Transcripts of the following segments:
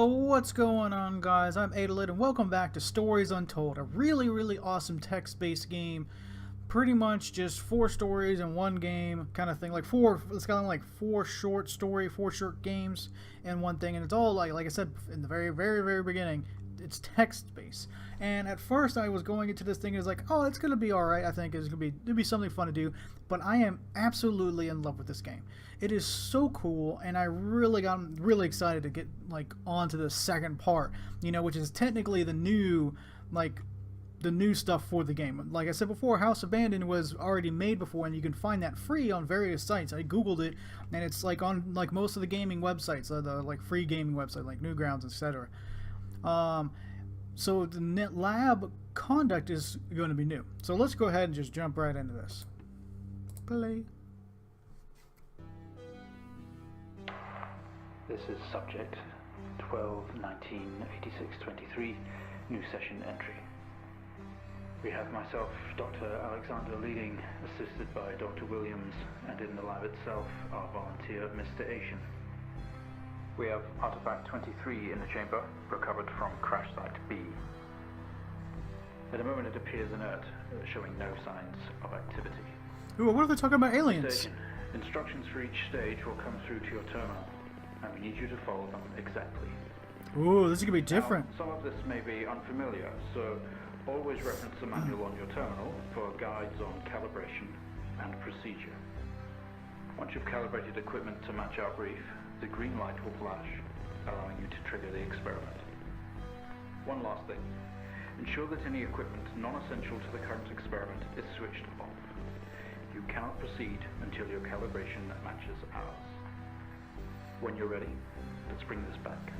What's going on, guys? I'm Aetallidd, and welcome back to Stories Untold, a really awesome text-based game. Pretty much just 4 stories in one game kind of thing. It's kind of like four short games in one thing, and it's all like I said in the very beginning, it's text-based. And at first I was going into this thing, it was like, oh, it's gonna be alright. I think it'll be something fun to do. But I am absolutely in love with this game. It is so cool, and I'm really excited to get onto the second part, which is technically the new stuff for the game. Like I said before, House Abandoned was already made before, and you can find that free on various sites. I googled it, and it's on most of the gaming websites, the free gaming websites like Newgrounds, etc. So the net lab conduct is going to be new. So let's go ahead and just jump right into this. Play. This is subject 12-19-86-23, new session entry. We have myself, Dr. Alexander leading, assisted by Dr. Williams, and in the lab itself, our volunteer, Mr. Asian. We have artifact 23 in the chamber, recovered from crash site B. At the moment it appears inert, showing no signs of activity. Ooh, what are they talking about aliens? Station. Instructions for each stage will come through to your terminal, and we need you to follow them exactly. Ooh, this is going to be different. Now, some of this may be unfamiliar, so always reference the manual on your terminal for guides on calibration and procedure. Once you've calibrated equipment to match our brief, the green light will flash, allowing you to trigger the experiment. One last thing. Ensure that any equipment non-essential to the current experiment is switched off. You cannot proceed until your calibration matches ours. When you're ready, let's bring this back.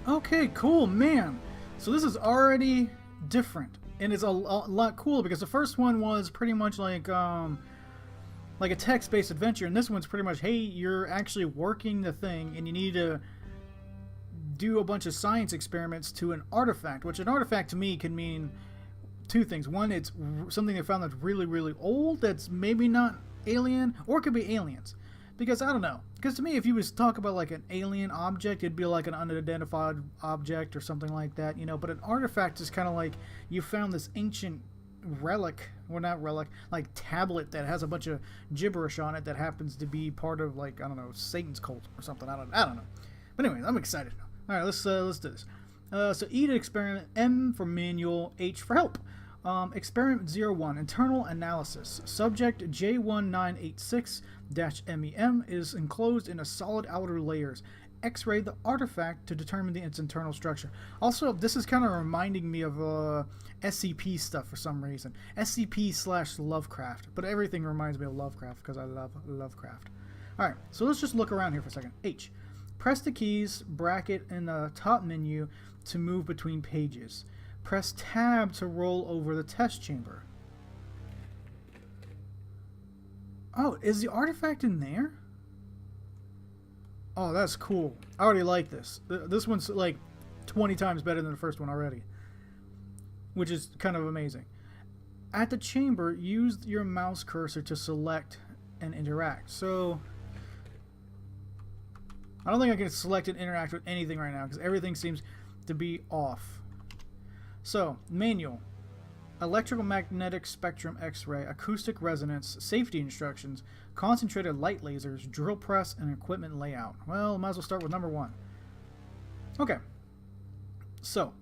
Okay, cool, man. So this is already different, and it's a lot cooler because the first one was pretty much like a text-based adventure, and this one's pretty much, hey, you're actually working the thing, and you need to do a bunch of science experiments to an artifact, which an artifact to me can mean two things. One, it's something they found that's really old, that's maybe not alien, or it could be aliens. Because, I don't know. Because to me, if you was talk about an alien object, it'd be like an unidentified object or something like that, but an artifact is kind of like you found this ancient relic, or not relic, tablet that has a bunch of gibberish on it that happens to be part of I don't know, Satan's cult or something. I don't know. But anyway, I'm excited now. All right, let's do this. So E to experiment, M for manual, H for help. Experiment 01, internal analysis. Subject J1986-MEM is enclosed in a solid outer layers. X-ray the artifact to determine its internal structure. Also, this is kind of reminding me of SCP stuff for some reason. SCP/Lovecraft. But everything reminds me of Lovecraft because I love Lovecraft. Alright, so let's just look around here for a second. H. Press the keys, bracket in the top menu to move between pages. Press tab to roll over the test chamber. Oh, is the artifact in there? Oh, that's cool. I already like this. This one's 20 times better than the first one already, which is kind of amazing. At the chamber, use your mouse cursor to select and interact. So, I don't think I can select and interact with anything right now because everything seems to be off. So, manual. Electromagnetic spectrum X-ray, acoustic resonance, safety instructions, concentrated light lasers, drill press, and equipment layout. Well, might as well start with number 1. Okay. So,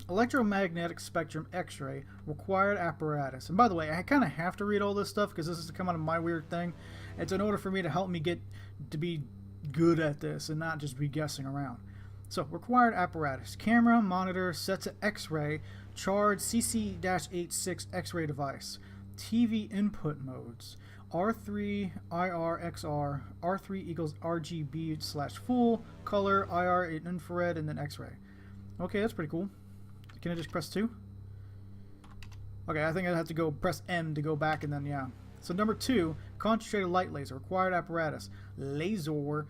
electromagnetic spectrum X-ray, required apparatus. And by the way, I kind of have to read all this stuff because this is kind of my weird thing. It's in order for me to help me get to be good at this and not just be guessing around. So, required apparatus. Camera, monitor, sets of X-ray, charge CC-86 X-ray device. TV input modes. R3, IR, XR. R3 equals RGB/full, color, IR, infrared, and then X-ray. Okay, that's pretty cool. Can I just press 2? Okay, I think I have to go press M to go back and then, yeah. So, number 2, concentrated light laser. Required apparatus. Laser.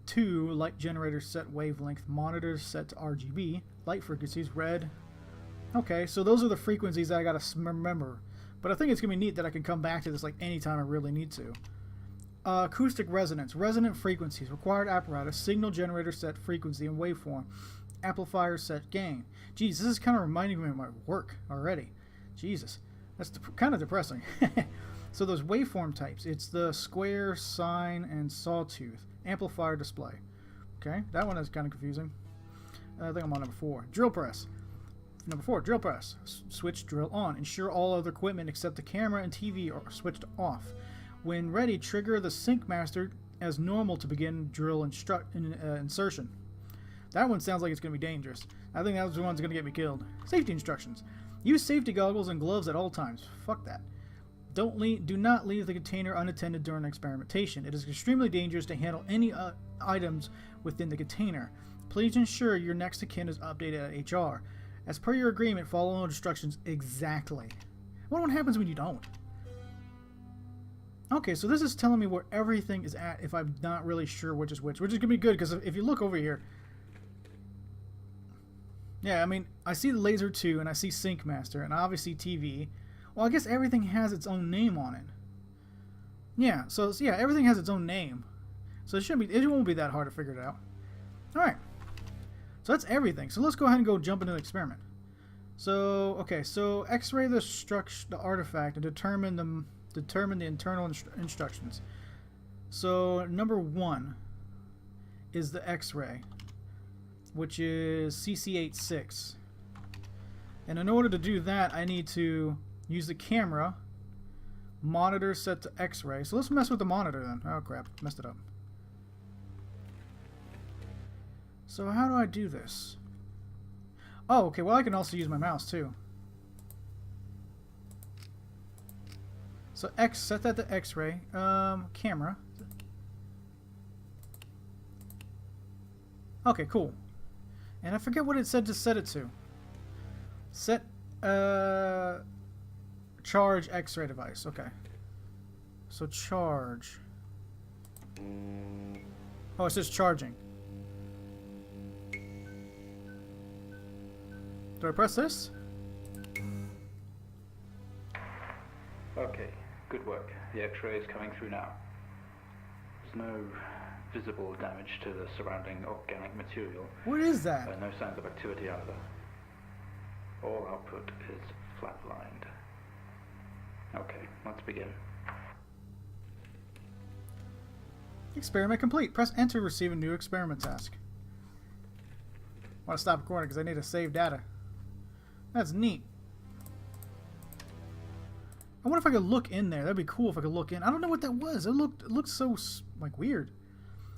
2, light generator set wavelength, monitors set to RGB, light frequencies, red. Okay, so those are the frequencies that I gotta remember. But I think it's gonna be neat that I can come back to this anytime I really need to. Acoustic resonance. Resonant frequencies. Required apparatus. Signal generator set frequency and waveform. Amplifier set gain. Geez, this is kind of reminding me of my work already. Jesus. That's kind of depressing. So those waveform types. It's the square, sine, and sawtooth. Amplifier display. Okay, that one is kind of confusing. I think I'm on number 4. Drill press. Number 4, drill press. Switch drill on. Ensure all other equipment except the camera and TV are switched off. When ready, trigger the sync master as normal to begin drill insertion. That one sounds like it's going to be dangerous. I think that's the one's going to get me killed. Safety instructions. Use safety goggles and gloves at all times. Fuck that. Do not leave the container unattended during experimentation. It is extremely dangerous to handle any items within the container. Please ensure your next of kin is updated at HR. As per your agreement, follow all instructions exactly. What happens when you don't? Okay, so this is telling me where everything is at if I'm not really sure which is which. Which is going to be good, because if you look over here... Yeah, I mean, I see the Laser 2, and I see Sync Master, and obviously TV. Well, I guess everything has its own name on it. Yeah, so yeah, everything has its own name. So it won't be that hard to figure it out. Alright. So that's everything. So let's go ahead and go jump into the experiment. So, okay, so X-ray the artifact and determine the internal instructions. So number 1 is the X-ray, which is CC86. And in order to do that, I need to use the camera, monitor set to X-ray. So let's mess with the monitor then. Oh crap, messed it up. So how do I do this? Oh, okay, well I can also use my mouse too. So set that to X-ray. Camera. Okay, cool. And I forget what it said to set it to. Set, charge X-ray device. Okay. So charge. Oh, it says charging. Do I press this? Okay, good work. The X-ray is coming through now. There's no visible damage to the surrounding organic material. What is that? No signs of activity either. All output is flatlined. Okay, let's begin. Experiment complete. Press enter to receive a new experiment task. I want to stop recording because I need to save data. That's neat. I wonder if I could look in there. That'd be cool if I could look in. I don't know what that was. It looked so like weird.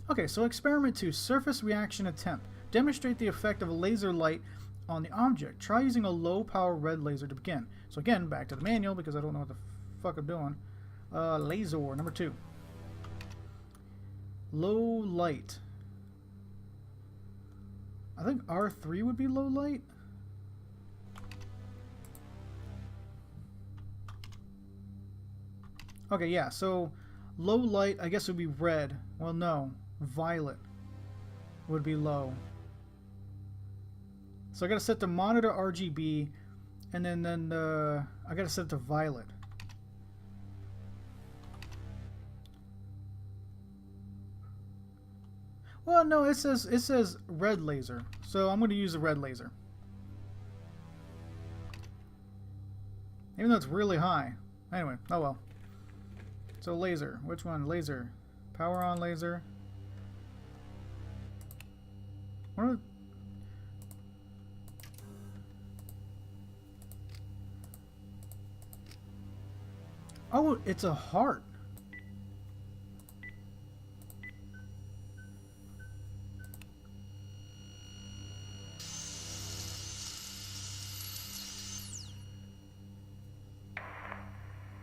Okay, so experiment 2, surface reaction attempt. Demonstrate the effect of a laser light on the object. Try using a low power red laser to begin. So again, back to the manual because I don't know what the fuck I'm doing. Laser number 2. Low light. I think R3 would be low light. Okay, yeah, so low light, I guess, would be red. Well, no. Violet would be low. So I gotta set the monitor RGB, and then I gotta set it to violet. Well, no, it says red laser, so I'm gonna use a red laser. Even though it's really high. Anyway, oh well. So laser, which one? Laser, power on laser. What are... Oh, it's a heart.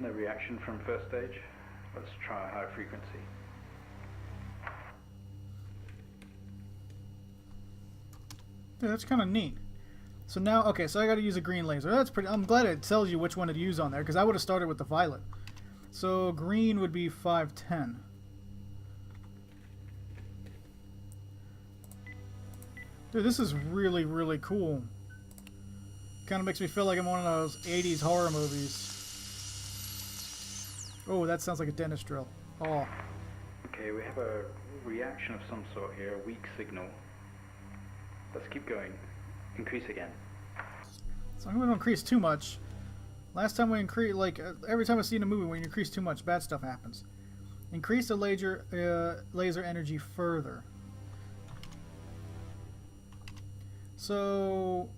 No reaction from first stage. Let's try a high frequency. Yeah, that's kind of neat. So now, okay, so I got to use a green laser. That's pretty. I'm glad it tells you which one to use on there, because I would have started with the violet. So green would be 510. Dude, this is really, really cool. Kind of makes me feel like I'm one of those 80s horror movies. Oh, that sounds like a dentist drill. Oh, Okay, we have a reaction of some sort here, a weak signal. Let's keep going. Increase again. So I'm going to increase too much. Last time we increase, like every time I see in a movie, when you increase too much, bad stuff happens. Increase the laser energy further. So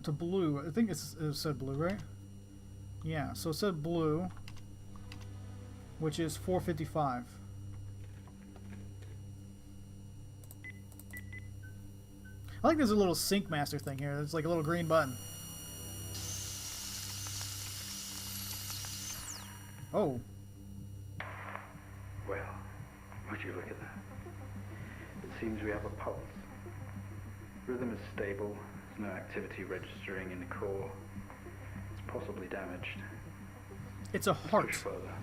to blue, I think it said blue, right? Yeah, so it said blue, which is 455. I like there's a little sync master thing here. It's like a little green button. Oh. Well, would you look at that? It seems we have a pulse. Rhythm is stable. There's no activity registering in the core. It's possibly damaged. It's a heart. Push further.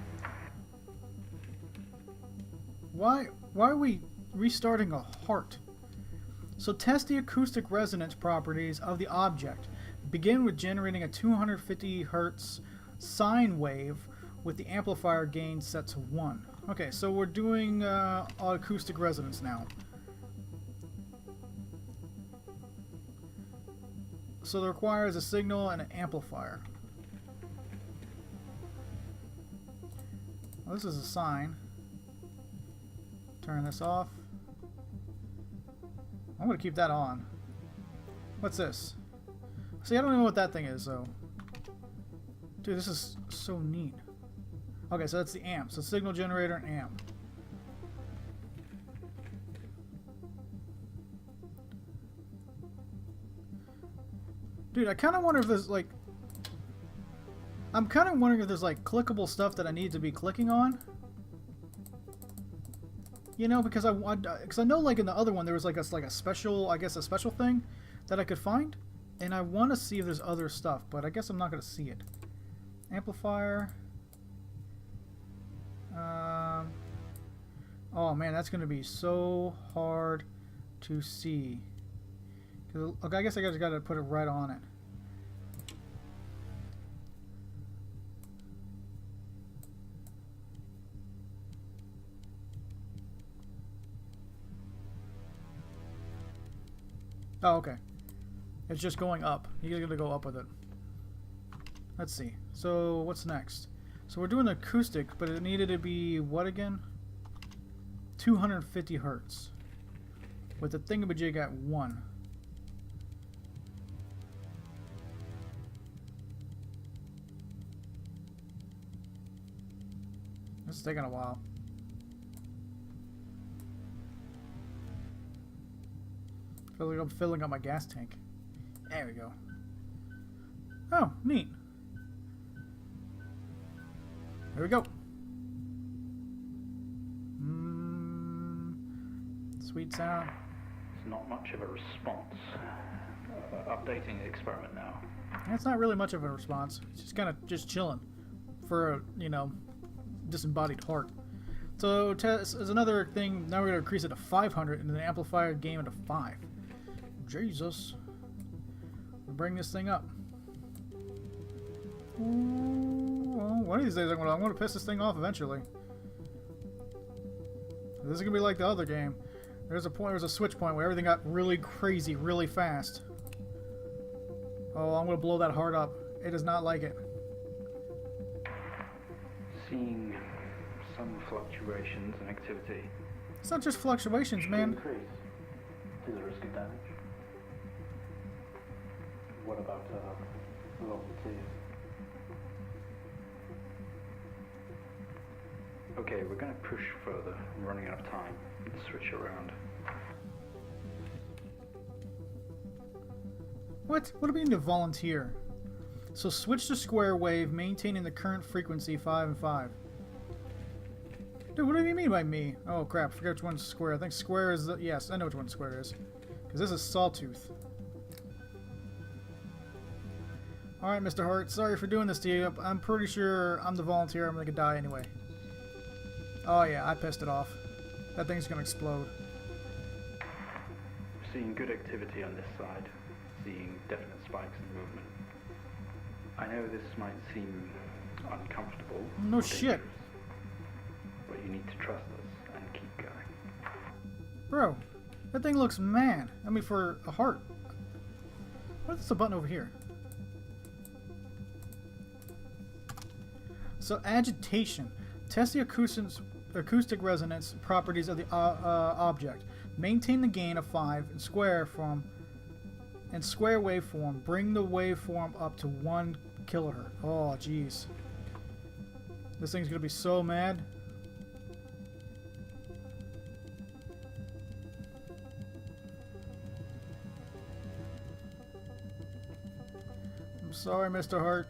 Why are we restarting a heart? So test the acoustic resonance properties of the object. Begin with generating a 250 hertz sine wave with the amplifier gain set to 1. Okay, so we're doing acoustic resonance now. So it requires a signal and an amplifier. Well, this is a sine. Turn this off. I'm going to keep that on. What's this? See, I don't even know what that thing is, so... Dude, this is so neat. Okay, so that's the amp. So signal generator and amp. Dude, I kind of wonder if there's, like... I'm kind of wondering if there's, like, clickable stuff that I need to be clicking on. You know, because I know, like, in the other one there was like a special, I guess a special thing that I could find, and I want to see if there's other stuff, but I guess I'm not going to see it. Amplifier. Oh man, that's going to be so hard to see. Okay, I guess I just got to put it right on it. Oh, okay. It's just going up. You're going to go up with it. Let's see. So, what's next? So, we're doing acoustic, but it needed to be what again? 250 hertz. With the thingamajig at 1. This is taking a while. I feel like I'm filling up my gas tank. There we go. Oh, neat. There we go. Sweet sound. It's not much of a response. Updating the experiment now. That's not really much of a response. It's just kind of just chilling for a, you know, disembodied heart. So as another thing, now we're going to increase it to 500 and the amplifier gain it to 5. Jesus. We'll bring this thing up. Ooh, well, one of these days I'm going to piss this thing off eventually. This is going to be like the other game. There's a switch point where everything got really crazy really fast. Oh, I'm going to blow that heart up. It does not like it. Seeing some fluctuations in activity. It's not just fluctuations, man. Increase. Is the risk of damage? What about velocity? Okay, we're going to push further. I'm running out of time. Let's switch around. What? What do we mean to volunteer? So switch to square wave, maintaining the current frequency 5 and 5. Dude, what do you mean by me? Oh crap, I forget which one's square. I think square is the... Yes, I know which one square is. Because this is sawtooth. Alright, Mr. Hart, sorry for doing this to you. I'm pretty sure I'm the volunteer. I'm gonna die anyway. Oh yeah, I pissed it off. That thing's gonna explode. Seeing good activity on this side. Seeing definite spikes in movement. I know this might seem uncomfortable. No shit. But you need to trust us and keep Bro, that thing looks mad. I mean, for a heart. What is the button over here? So, agitation. Test the acoustic resonance properties of the object. Maintain the gain of 5 in square waveform. Bring the waveform up to 1 kilohertz. Oh, jeez. This thing's gonna be so mad. I'm sorry, Mr. Hart.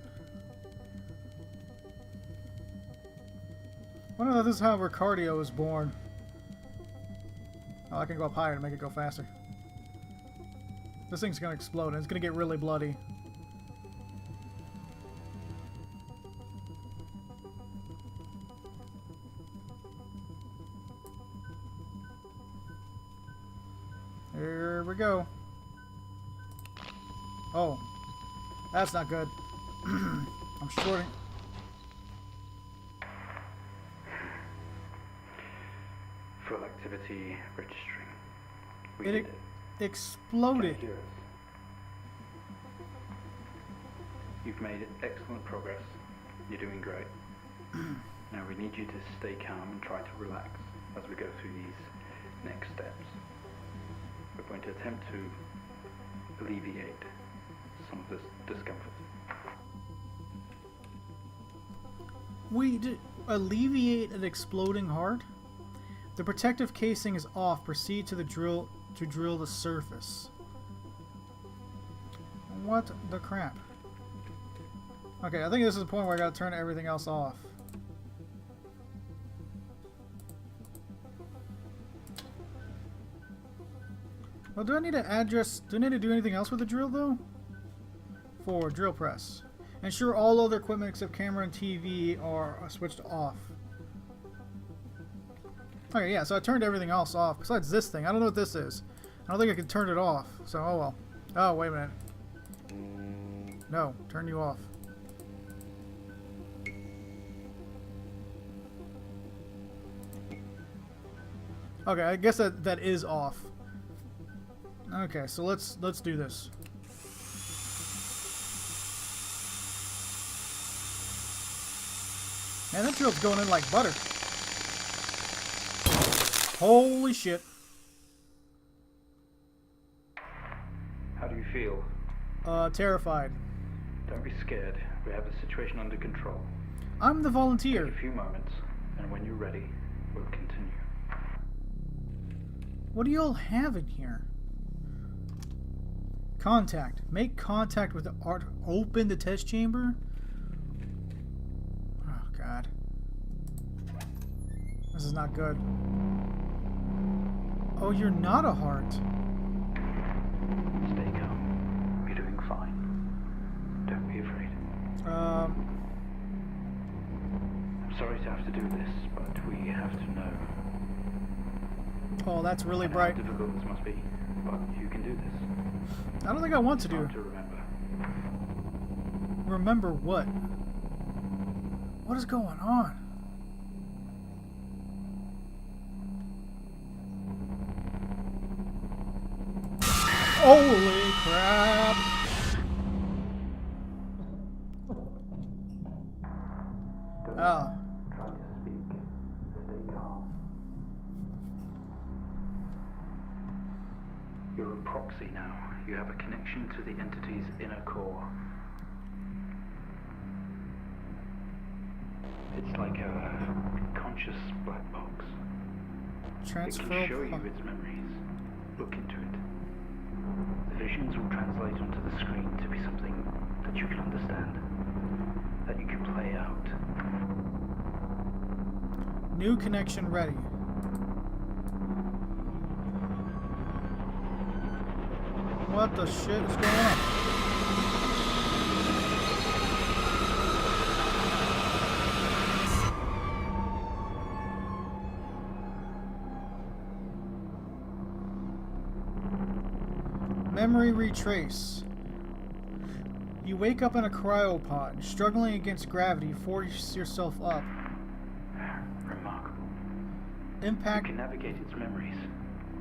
I wonder if this is how Ricardio was born. Oh, I can go up higher to make it go faster. This thing's gonna explode and it's gonna get really bloody. Here we go. Oh, that's not good. I'm shorting. Full activity registering. We It did it. exploded. Can you hear us? You've made excellent progress. You're doing great. Now we need you to stay calm and try to relax as we go through these next steps. We're going to attempt to alleviate some of this discomfort. We did alleviate an exploding heart. The protective casing is off. Proceed to the drill to drill the surface. What the crap? Okay, I think this is the point where I gotta turn everything else off. Well, do I need to address? Do I need to do anything else with the drill though? For drill press. Ensure all other equipment except camera and TV are switched off. Okay, yeah, so I turned everything else off besides this thing. I don't know what this is. I don't think I can turn it off. So, oh well. Oh, wait a minute. No, turn you off. Okay, I guess that is off. Okay, so let's do this. Man, that drill's going in like butter. Holy shit. How do you feel? Terrified. Don't be scared. We have the situation under control. I'm the Take volunteer. a few moments, and when you're ready, we'll continue. What do you all have in here? Contact. Make contact with the art. Open the test chamber? Oh, God. This is not good. Oh, you're not a heart. Stay calm. You're doing fine. Don't be afraid. I'm sorry to have to do this, but we have to know. Oh, that's really I know bright. how difficult this must be, but you can do this. I don't think I want to do. Hard to remember. Remember what? What is going on? Holy crap! Oh. Try to speak. Stay calm. You're a proxy now. You have a connection to the entity's inner core. It's like a conscious black box. It Transfer. can show you its memories. Look into it. The visions will translate onto the screen to be something that you can understand, that you can play out. New connection ready. What the shit is going on? Memory retrace. You wake up in a cryopod, struggling against gravity, force yourself up. Remarkable. You Impact. can navigate its memories.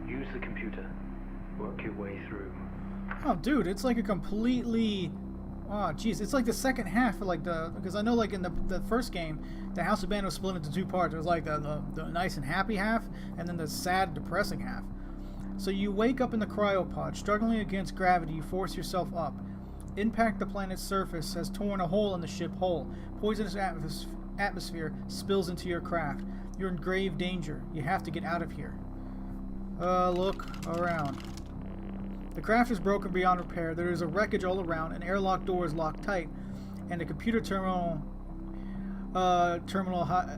Use the computer. Work your way through. Oh, dude, it's like a completely... Oh, jeez, it's like the second half of like the... Because I know like in the first game, the House of Band was split into two parts. It was like the nice and happy half, and then the sad, depressing half. So you wake up in the cryopod, struggling against gravity, you force yourself up. Impact the planet's surface has torn a hole in the ship hull. Poisonous atmosphere spills into your craft. You're in grave danger. You have to get out of here. Look around. The craft is broken beyond repair. There is a wreckage all around. An airlock door is locked tight, and a computer terminal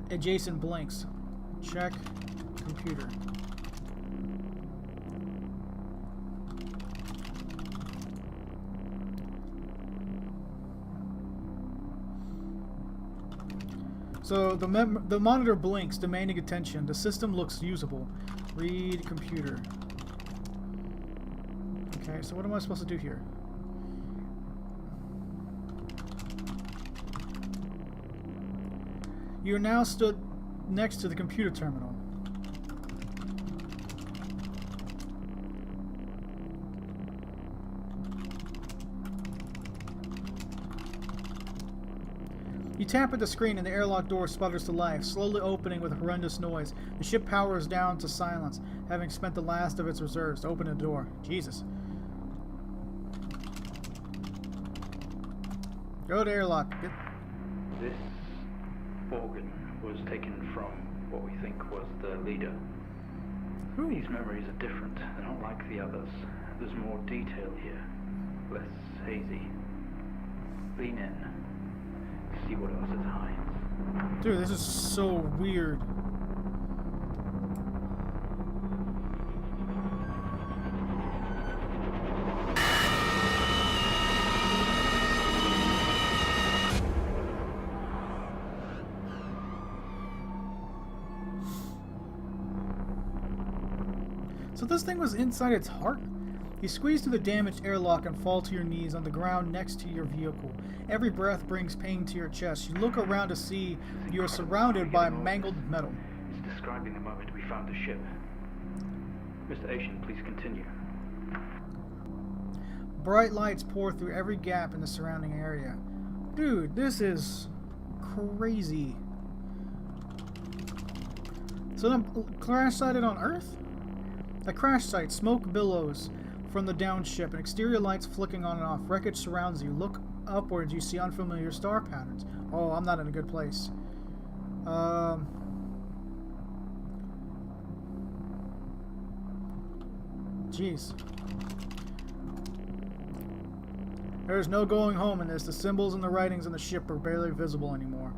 adjacent blinks. Check computer. So the monitor blinks, demanding attention. The system looks usable. Read computer. Okay, so what am I supposed to do here? You are now stood next to the computer terminal. You tap at the screen and the airlock door sputters to life, slowly opening with a horrendous noise. The ship powers down to silence, having spent the last of its reserves to open the door. Jesus. Go to airlock. This organ was taken from what we think was the leader. Who? These memories are different. They're not like the others. There's more detail here. Less hazy. Lean in. See what else it hides. Dude, this is so weird. So this thing was inside its heart? You squeeze through the damaged airlock and fall to your knees on the ground next to your vehicle. Every breath brings pain to your chest. You look around to see you are surrounded by mangled metal. It's describing the moment we found the ship. Mr. Asian, please continue. Bright lights pour through every gap in the surrounding area. Dude, this is crazy. So then, crash sighted on Earth? A crash site, smoke billows from the downed ship, and exterior lights flicking on and off. Wreckage surrounds you. Look upwards, you see unfamiliar star patterns. Oh, I'm not in a good place. Jeez. There's no going home in this. The symbols and the writings on the ship are barely visible anymore.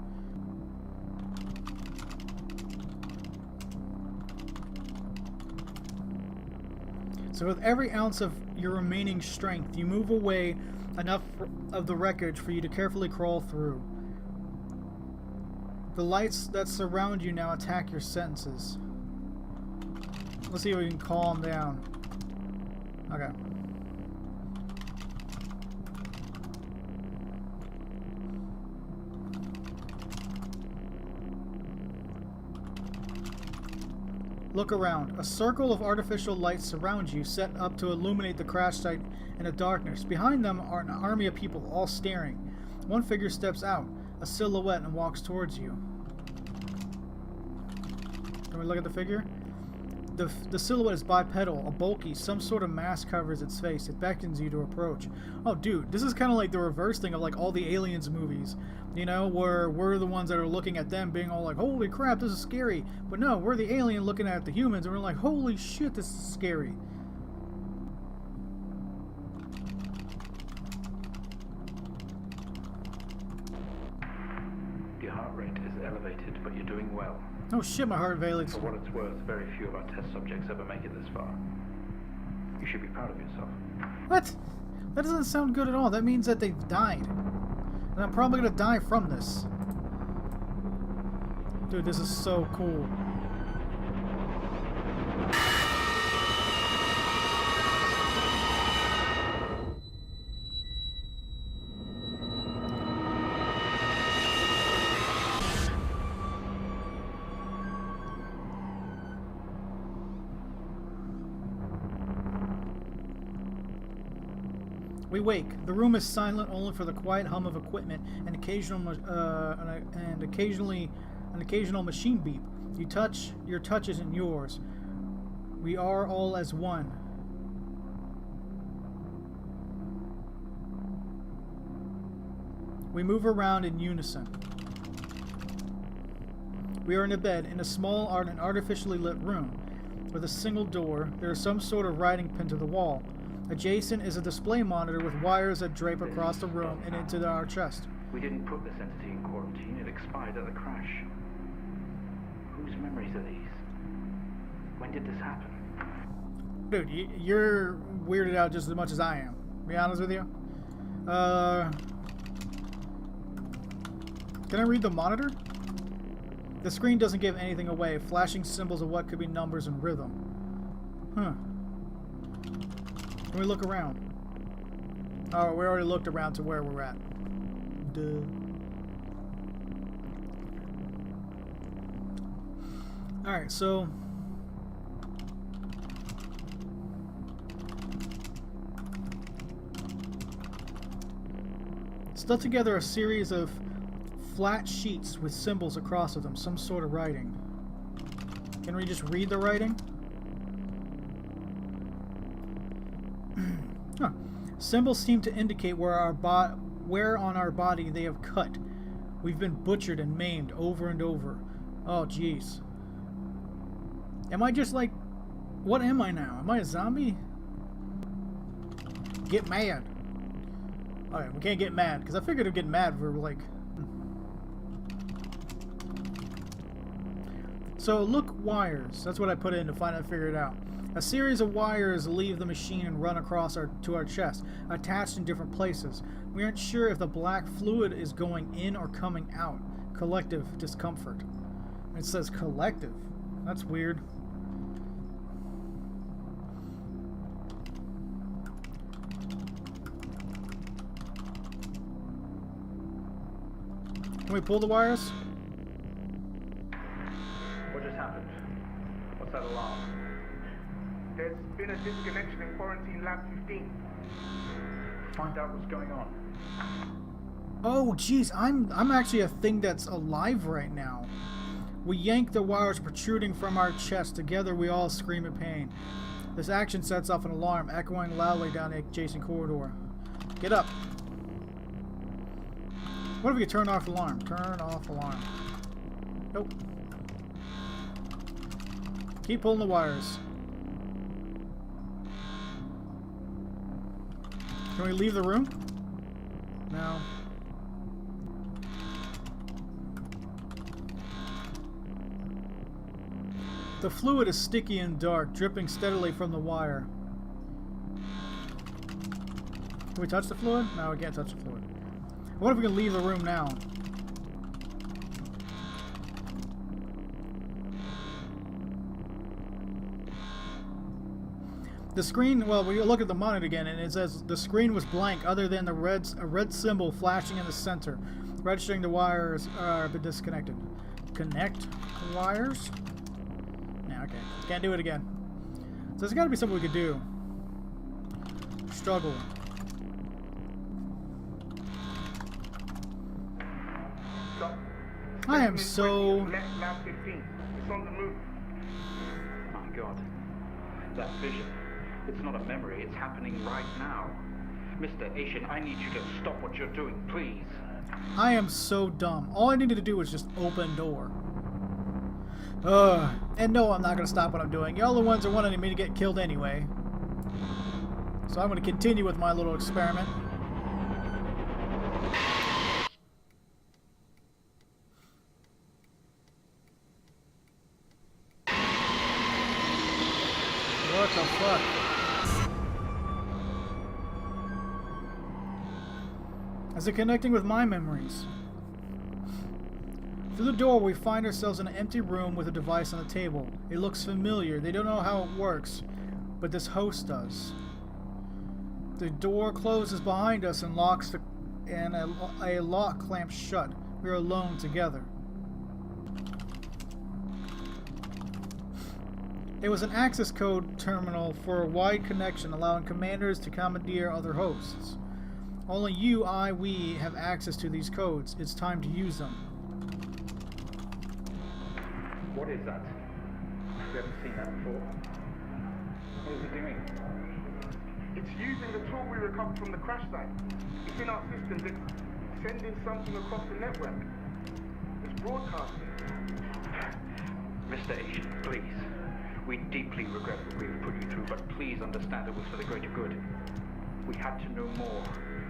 So with every ounce of your remaining strength, you move away enough of the wreckage for you to carefully crawl through. The lights that surround you now attack your senses. Let's see if we can calm down. Okay. Look around. A circle of artificial lights surround you, set up to illuminate the crash site in the darkness. Behind them are an army of people, all staring. One figure steps out, a silhouette, and walks towards you. Can we look at the figure? The silhouette is bipedal, a bulky, some sort of mask covers its face. It beckons you to approach. Oh, dude, this is kind of like the reverse thing of like all the Aliens movies. You know, where we're the ones that are looking at them being all like, holy crap, this is scary. But no, we're the alien looking at the humans and we're like, holy shit, this is scary. Your heart rate is elevated, but you're doing well. Oh shit, my heart rate. For what it's worth, very few of our test subjects ever make it this far. You should be proud of yourself. What? That doesn't sound good at all. That means that they've died. And I'm probably gonna die from this. Dude, this is so cool. We wake. The room is silent only for the quiet hum of equipment and an occasional machine beep. Your touch isn't yours. We are all as one. We move around in unison. We are in a bed in a small and artificially lit room. With a single door, there is some sort of writing pinned to the wall. Adjacent is a display monitor with wires that drape across the room and into our chest. We didn't put this entity in quarantine. It expired at the crash. Whose memories are these? When did this happen? Dude, you're weirded out just as much as I am. To be honest with you. Can I read the monitor? The screen doesn't give anything away, flashing symbols of what could be numbers and rhythm. Huh. Can we look around? Oh, we already looked around to where we're at. Duh. Alright, so... stuck together a series of flat sheets with symbols across of them, some sort of writing. Can we just read the writing? Huh. Symbols seem to indicate where on our body they have cut. We've been butchered and maimed over and over. Oh, jeez. Am I just like... what am I now? Am I a zombie? Get mad. Alright, we can't get mad, because I figured I'd get mad for, like... So, look wires. That's what I put in to finally figure it out. A series of wires leave the machine and run across to our chest, attached in different places. We aren't sure if the black fluid is going in or coming out. Collective discomfort. It says collective. That's weird. Can we pull the wires? What just happened? What's that alarm? There's been a disconnection in quarantine lab 15. Find out what's going on. Oh, jeez, I'm actually a thing that's alive right now. We yank the wires protruding from our chest. Together, we all scream in pain. This action sets off an alarm, echoing loudly down the adjacent corridor. Get up. What if we could turn off the alarm? Turn off alarm. Nope. Keep pulling the wires. Can we leave the room? No. The fluid is sticky and dark, dripping steadily from the wire. Can we touch the fluid? No, we can't touch the fluid. What if we can leave the room now? The screen, well, we look at the monitor again, and it says the screen was blank other than a red symbol flashing in the center, registering the wires are been disconnected. Connect wires? Nah, okay. Can't do it again. So there's got to be something we could do. Struggle. I am so... Lab 15. It's on the move. My God. That vision. It's not a memory. It's happening right now. Mr. Asian, I need you to stop what you're doing, please. I am so dumb. All I needed to do was just open door. And no, I'm not going to stop what I'm doing. Y'all the ones that wanted me to get killed anyway. So I'm going to continue with my little experiment. What the fuck? Is it connecting with my memories? Through the door, we find ourselves in an empty room with a device on the table. It looks familiar. They don't know how it works, but this host does. The door closes behind us and locks and a lock clamps shut. We are alone together. It was an access code terminal for a wide connection, allowing commanders to commandeer other hosts. Only you, we have access to these codes. It's time to use them. What is that? We haven't seen that before. What is it doing? It's using the tool we recovered from the crash site. It's in our systems. It's sending something across the network. It's broadcasting. Mr. H, please. We deeply regret what we've put you through, but please understand it was for the greater good. We had to know more.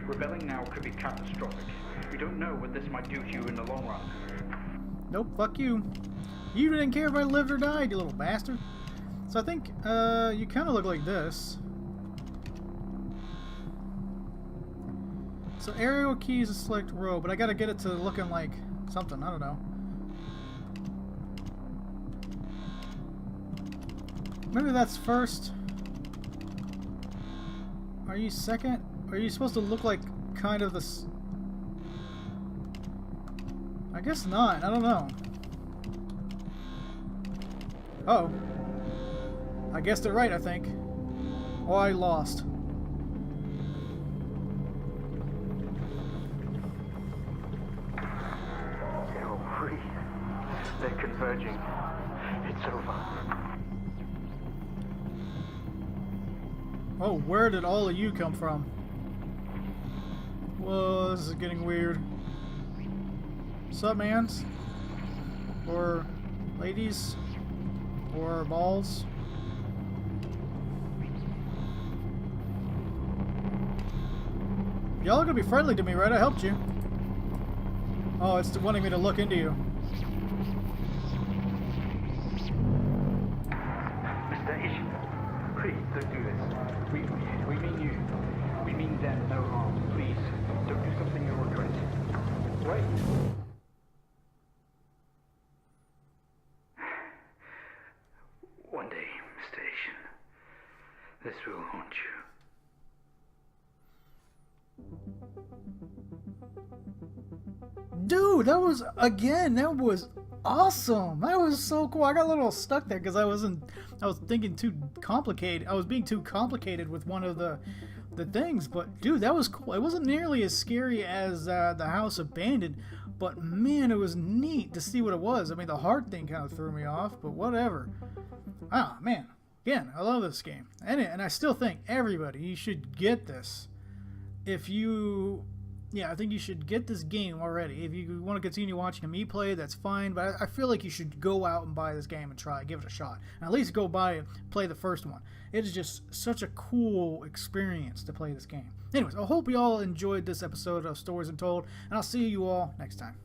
Rebelling now could be catastrophic. We don't know what this might do to you in the long run. Nope, fuck you. You didn't care if I lived or died, you little bastard. So I think, you kind of look like this. So aerial keys to select row, but I gotta get it to looking like something, I don't know. Maybe that's first. Are you second? Are you supposed to look like kind of this? I guess not. I don't know. Oh. I guessed it right, I think. Oh, I lost. They're free. They're converging. It's over. Oh, where did all of you come from? Whoa, this is getting weird. Sup, mans? Or ladies? Or balls? Y'all are gonna be friendly to me, right? I helped you. Oh, it's wanting me to look into you. Mr. H, please don't do this. We mean you. We mean them no harm. Please, don't do something you'll regret. Wait. One day, Mr. H, this will haunt you. Dude, that was awesome. That was so cool. I got a little stuck there because I was thinking too complicated. I was being too complicated with one of the things, but dude, that was cool. It wasn't nearly as scary as the House Abandoned, but man, it was neat to see what it was. I mean, the heart thing kind of threw me off, but whatever. Ah, man. Again, I love this game. And I still think everybody, you should get this. I think you should get this game already. If you want to continue watching me play, that's fine. But I feel like you should go out and buy this game and try it, give it a shot. And at least go buy it, play the first one. It is just such a cool experience to play this game. Anyways, I hope you all enjoyed this episode of Stories Untold, and I'll see you all next time.